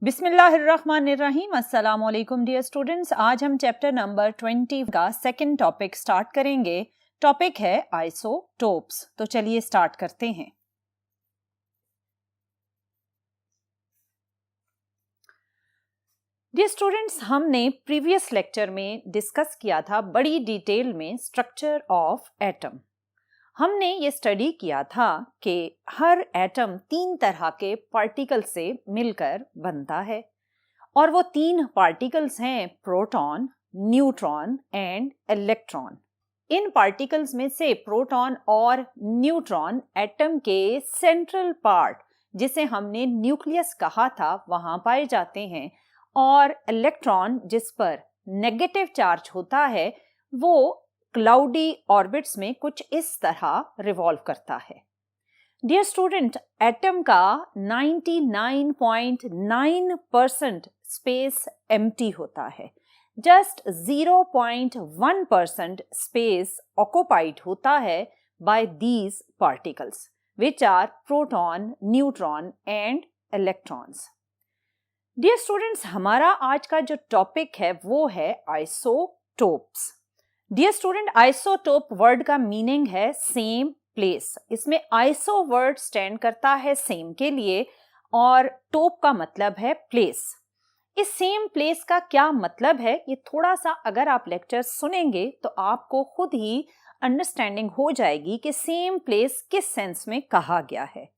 बिस्मिल्लाहिर्रहमानिर्रहीम। अस्सलाम वालेकुम डियर स्टूडेंट्स। आज हम चैप्टर नंबर 20 का सेकंड टॉपिक स्टार्ट करेंगे। टॉपिक है आइसोटोप्स। तो चलिए स्टार्ट करते हैं। डियर स्टूडेंट्स, हमने प्रीवियस लेक्चर में डिस्कस किया था बड़ी डिटेल में स्ट्रक्चर ऑफ एटम। हमने ये स्टडी किया था कि हर एटम 3 तरह के पार्टिकल से मिलकर बनता है और वो 3 पार्टिकल्स हैं proton, neutron and electron. In particles में से प्रोटॉन और न्यूट्रॉन एटम के सेंट्रल पार्ट, जिसे हमने न्यूक्लियस कहा था, वहां पाए जाते हैं और इलेक्ट्रॉन, जिस पर नेगेटिव चार्ज होता है, वो क्लाउडी ऑर्बिट्स में कुछ इस तरह रिवॉल्व करता है। डियर स्टूडेंट, एटम का 99.9% स्पेस एम्प्टी होता है। जस्ट 0.1% स्पेस ऑक्युपाइड होता है by these particles which are proton, neutron and electrons. Dear students, हमारा आज का जो टॉपिक है वो है isotopes. Dear student, isotope word का मीनिंग है सेम प्लेस। इसमें आइसो वर्ड स्टैंड करता है सेम के लिए और टोप का मतलब है प्लेस। इस सेम प्लेस का क्या मतलब है, ये थोड़ा सा अगर आप लेक्चर सुनेंगे तो आपको खुद ही अंडरस्टैंडिंग हो जाएगी कि सेम प्लेस किस सेंस में कहा गया है।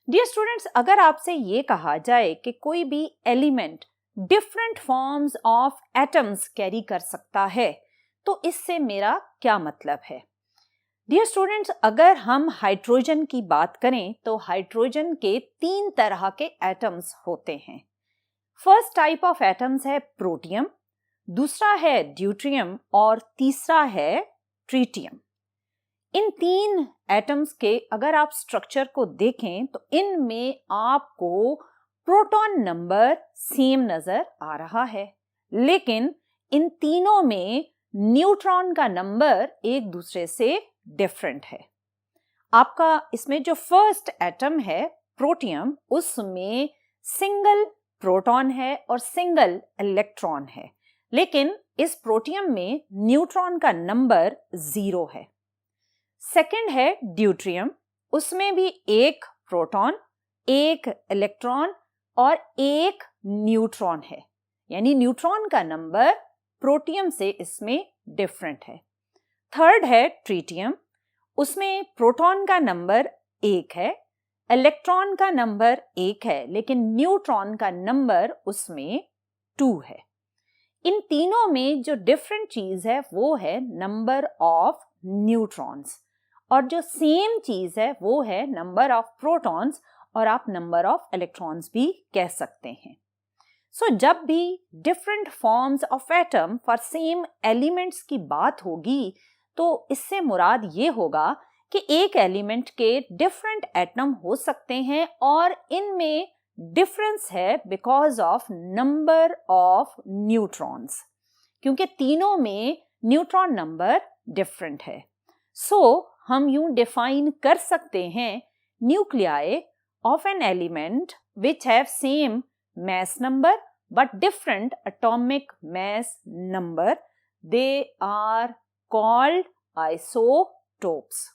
डियर स्टूडेंट्स, अगर आपसे ये कहा जाए कि कोई भी element different forms of atoms carry कर सकता है, तो इससे मेरा क्या मतलब है? डियर स्टूडेंट्स, अगर हम हाइड्रोजन की बात करें तो हाइड्रोजन के 3 तरह के एटम्स होते हैं। फर्स्ट टाइप ऑफ एटम्स है प्रोटियम, दूसरा है ड्यूट्रियम और तीसरा है ट्रीटियम। इन 3 एटम्स के अगर आप स्ट्रक्चर को देखें तो इनमें आपको प्रोटॉन नंबर सेम नजर आ रहा है, लेकिन इन तीनों में न्यूट्रॉन का नंबर एक दूसरे से डिफरेंट है। आपका इसमें जो फर्स्ट एटम है प्रोटियम, उसमें सिंगल प्रोटॉन है और सिंगल इलेक्ट्रॉन है, लेकिन इस प्रोटियम में न्यूट्रॉन का नंबर 0 है। सेकंड है ड्यूट्रियम, उसमें भी एक प्रोटॉन, एक इलेक्ट्रॉन और एक न्यूट्रॉन है, यानी न्यूट्रॉन का नंबर प्रोटियम से इसमें डिफरेंट है। थर्ड है ट्रीटियम, उसमें प्रोटॉन का नंबर 1 है, इलेक्ट्रॉन का नंबर 1 है, लेकिन न्यूट्रॉन का नंबर उसमें 2 है। इन तीनों में जो डिफरेंट चीज है वो है नंबर ऑफ न्यूट्रॉन्स, और जो सेम चीज है वो है नंबर ऑफ प्रोटॉन्स, और आप नंबर ऑफ इलेक्ट्रॉन्स भी कह सकते हैं। सो जब भी different forms of atom for same elements की बात होगी तो इससे मुराद ये होगा कि एक एलिमेंट के डिफरेंट एटम हो सकते हैं और इनमें डिफरेंस है because of number of neutrons, क्योंकि तीनों में न्यूट्रॉन नंबर डिफरेंट है। सो हम यूं डिफाइन कर सकते हैं nuclei of an element which have same mass number but different atomic mass number, they are called isotopes.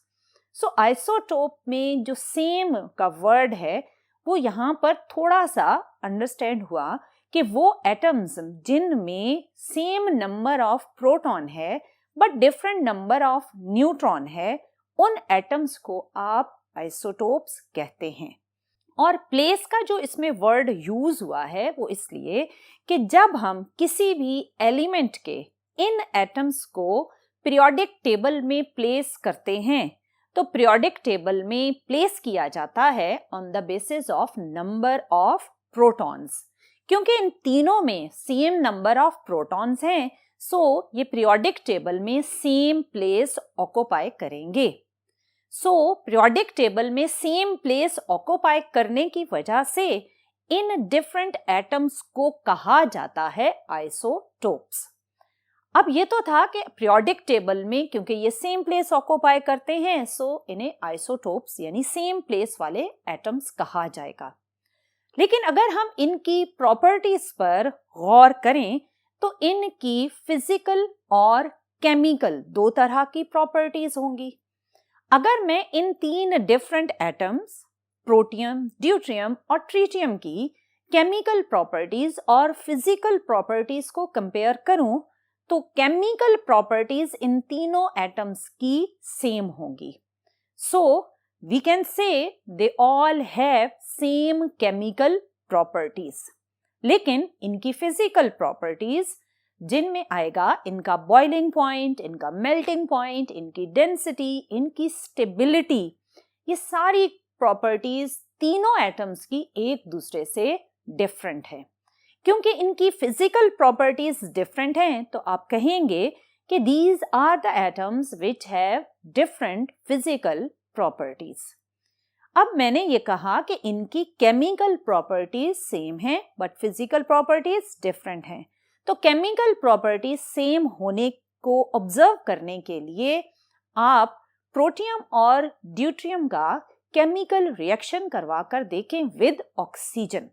So isotope में जो same का word है वो यहाँ पर थोड़ा सा understand हुआ कि वो atoms जिनमें same number of proton है but different number of neutron है, उन atoms को आप isotopes कहते हैं। और प्लेस का जो इसमें वर्ड यूज हुआ है वो इसलिए कि जब हम किसी भी एलिमेंट के इन एटम्स को पीरियोडिक टेबल में प्लेस करते हैं तो पीरियोडिक टेबल में प्लेस किया जाता है on the basis of number of protons. क्योंकि इन तीनों में सेम नंबर ऑफ प्रोटॉन्स हैं, सो ये पीरियोडिक टेबल में सेम प्लेस ऑक्युपाई करेंगे। सो पीरियोडिक टेबल में सेम प्लेस ऑक्युपाई करने की वजह से इन डिफरेंट एटम्स को कहा जाता है आइसोटोप्स। अब ये तो था कि पीरियोडिक टेबल में क्योंकि ये सेम प्लेस ऑक्युपाई करते हैं, सो इन्हें आइसोटोप्स यानी सेम प्लेस वाले एटम्स कहा जाएगा। लेकिन अगर हम इनकी प्रॉपर्टीज पर गौर करें तो इनकी फिजिकल और केमिकल दो तरह की प्रॉपर्टीज होंगी। अगर मैं इन तीन डिफरेंट एटम्स प्रोटियम, ड्यूट्रियम और ट्रीटियम की केमिकल प्रॉपर्टीज और फिजिकल प्रॉपर्टीज को कंपेयर करूं तो केमिकल प्रॉपर्टीज इन तीनों एटम्स की सेम होंगी। सो we can say they all have same chemical properties, लेकिन इनकी फिजिकल प्रॉपर्टीज जिनमें आएगा इनका बॉइलिंग पॉइंट, इनका मेल्टिंग पॉइंट, इनकी डेंसिटी, इनकी स्टेबिलिटी, ये सारी प्रॉपर्टीज तीनों एटम्स की एक दूसरे से डिफरेंट है। क्योंकि इनकी फिजिकल प्रॉपर्टीज डिफरेंट हैं तो आप कहेंगे कि these are the atoms which have different physical properties. अब मैंने ये कहा कि इनकी केमिकल प्रॉपर्टीज सेम हैं बट फिजिकल प्रॉपर्टीज डिफरेंट हैं। तो केमिकल प्रॉपर्टीज सेम होने को ऑब्जर्व करने के लिए आप प्रोटियम और ड्यूट्रियम का केमिकल रिएक्शन करवा कर देखें विद ऑक्सीजन।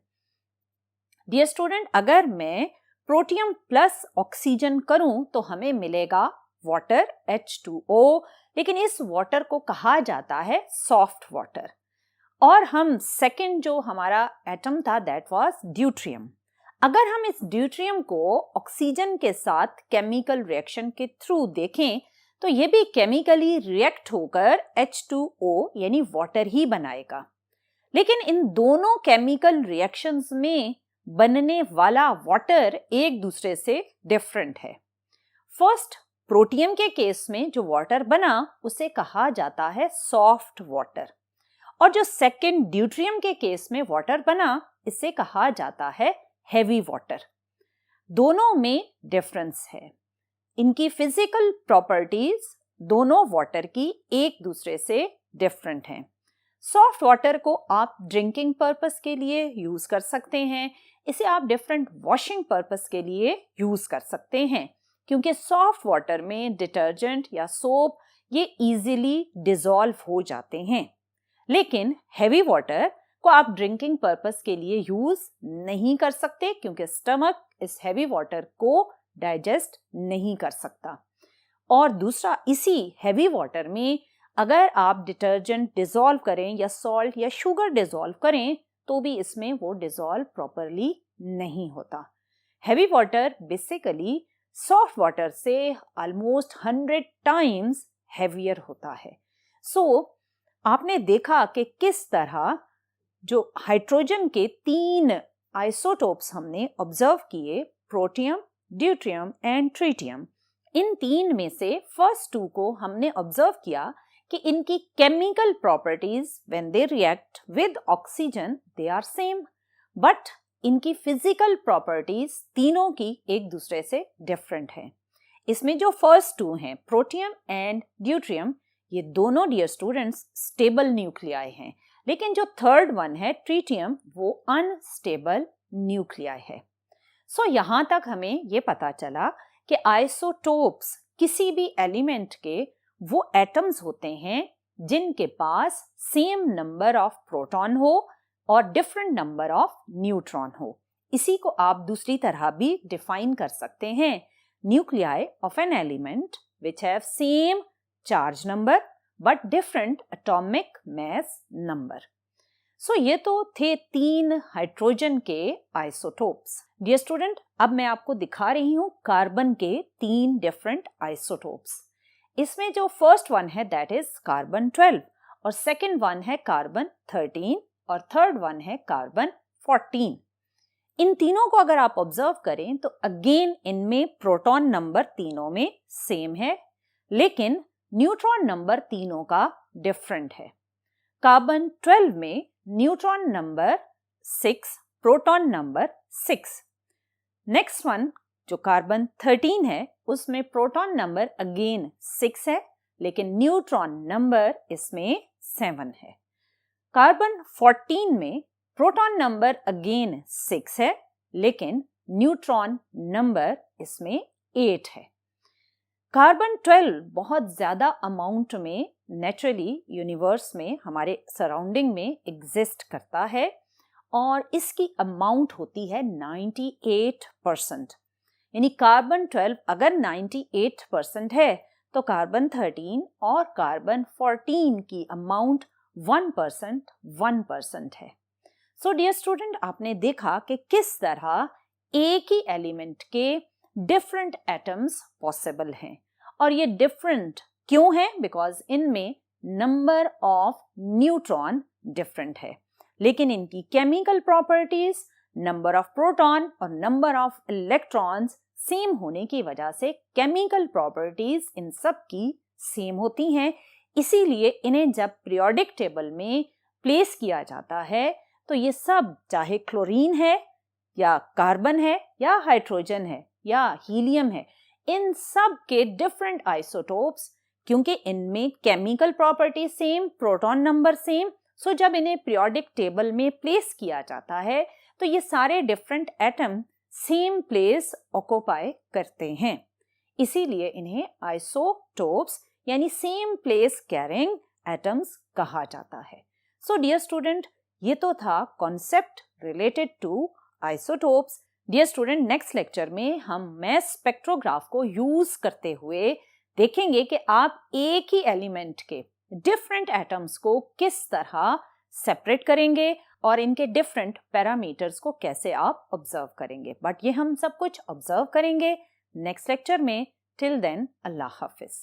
डियर स्टूडेंट, अगर मैं प्रोटियम प्लस ऑक्सीजन करूं तो हमें मिलेगा वाटर H2O, लेकिन इस वाटर को कहा जाता है सॉफ्ट वाटर। और हम सेकंड जो हमारा एटम था दैट वाज ड्यूट्रियम। अगर हम इस ड्यूट्रियम को ऑक्सीजन के साथ केमिकल रिएक्शन के थ्रू देखें तो ये भी केमिकली रिएक्ट होकर H2O यानी वाटर ही बनाएगा। लेकिन इन दोनों केमिकल रिएक्शंस में बनने वाला वाटर एक दूसरे से डिफरेंट है। फर्स्ट प्रोटियम के केस में जो वाटर बना उसे कहा जाता है सॉफ्ट वाटर, और जो सेकंड ड्यूट्रियम के केस में वाटर बना इसे कहा जाता है हेवी वाटर। दोनों में डिफरेंस है। इनकी फिजिकल प्रॉपर्टीज दोनों वाटर की एक दूसरे से डिफरेंट हैं। सॉफ्ट वाटर को आप ड्रिंकिंग पर्पस के लिए यूज कर सकते हैं, इसे आप डिफरेंट वॉशिंग पर्पस के लिए यूज कर सकते हैं, क्योंकि सॉफ्ट वाटर में डिटर्जेंट या सोप ये इजीली डिसॉल्व हो जाते हैं। लेकिन हेवी वाटर को आप ड्रिंकिंग पर्पस के लिए यूज नहीं कर सकते क्योंकि स्टमक इस हेवी वाटर को डाइजेस्ट नहीं कर सकता। और दूसरा, इसी हेवी वाटर में अगर आप डिटर्जेंट डिसॉल्व करें या सॉल्ट या शुगर डिसॉल्व करें तो भी इसमें वो डिसॉल्व प्रॉपरली नहीं होता। Heavy water basically soft water से ऑलमोस्ट 100 टाइम्स हेवियर होता है। सो आपने देखा कि किस तरह जो हाइड्रोजन के 3 आइसोटोप्स हमने ऑब्जर्व किए, प्रोटियम, ड्यूट्रियम एंड ट्रीटियम, इन 3 में से फर्स्ट 2 को हमने ऑब्जर्व किया कि इनकी chemical properties when they react with oxygen they are same, but इनकी फिजिकल प्रॉपर्टीज तीनों की एक दूसरे से डिफरेंट है। इसमें जो फर्स्ट 2 हैं प्रोटियम एंड ड्यूट्रियम, ये दोनों डियर स्टूडेंट्स स्टेबल न्यूक्लियाई हैं, लेकिन जो थर्ड वन है ट्रीटियम वो अनस्टेबल न्यूक्लियाई है। सो यहाँ तक हमें ये पता चला कि आइसोटोप्स किसी भी एलिमेंट के वो एटम्स होते हैं जिनके पास सेम नंबर ऑफ प्रोटॉन हो और डिफरेंट नंबर ऑफ न्यूट्रॉन हो। इसी को आप दूसरी तरह भी डिफाइन कर सकते हैं, nuclei of an element which have same charge number but different atomic mass number. So ये तो थे 3 हाइड्रोजन के आइसोटोप्स। डियर स्टूडेंट, अब मैं आपको दिखा रही हूँ कार्बन के 3 डिफरेंट आइसोटोप्स। इसमें जो फर्स्ट वन है दैट इज कार्बन 12 और सेकंड वन है कार्बन 13 और थर्ड वन है कार्बन 14। इन तीनों को अगर आप ऑब्जर्व करें तो अगेन इनमें प्रोटॉन नंबर तीनों में सेम है, लेकिन न्यूट्रॉन नंबर तीनों का डिफरेंट है। कार्बन 12 में neutron number 6, proton number 6। Next one जो कार्बन 13 है उसमें प्रोटॉन नंबर अगेन 6 है, लेकिन न्यूट्रॉन नंबर इसमें 7 है। कार्बन 14 में प्रोटॉन नंबर अगेन 6 है, लेकिन न्यूट्रॉन नंबर इसमें 8 है। कार्बन 12 बहुत ज्यादा अमाउंट में नेचुरली यूनिवर्स में हमारे सराउंडिंग में एग्जिस्ट करता है और इसकी अमाउंट होती है 98%। यानी कार्बन 12 अगर 98% है तो कार्बन 13 और कार्बन 14 की अमाउंट 1% है। सो डियर स्टूडेंट, आपने देखा कि किस तरह एक ही एलिमेंट के डिफरेंट एटम्स पॉसिबल हैं, और ये डिफरेंट क्यों है? बिकॉज इनमें नंबर ऑफ न्यूट्रॉन डिफरेंट है, लेकिन इनकी chemical properties, number of proton और नंबर ऑफ इलेक्ट्रॉन्स सेम होने की वजह से केमिकल प्रॉपर्टीज इन सब की सेम होती हैं। इसीलिए इन्हें जब पीरियोडिक टेबल में प्लेस किया जाता है तो ये सब, चाहे क्लोरीन है या कार्बन है या हाइड्रोजन है या हीलियम है, इन सब के डिफरेंट आइसोटोप्स, क्योंकि इनमें chemical property same, proton number same, so जब इन्हें पीरियोडिक टेबल में प्लेस किया जाता है तो ये सारे different atom same place occupy करते हैं। इसीलिए इन्हें आइसोटोप्स यानी सेम प्लेस कैरिंग एटम्स कहा जाता है। सो डियर स्टूडेंट, ये तो था concept related to isotopes. Dear student, next lecture में हम मास स्पेक्ट्रोग्राफ को यूज करते हुए देखेंगे कि आप एक ही एलिमेंट के डिफरेंट एटम्स को किस तरह सेपरेट करेंगे और इनके डिफरेंट पैरामीटर्स को कैसे आप ऑब्जर्व करेंगे। बट ये हम सब कुछ ऑब्जर्व करेंगे नेक्स्ट लेक्चर में। टिल देन, अल्लाह हाफिज।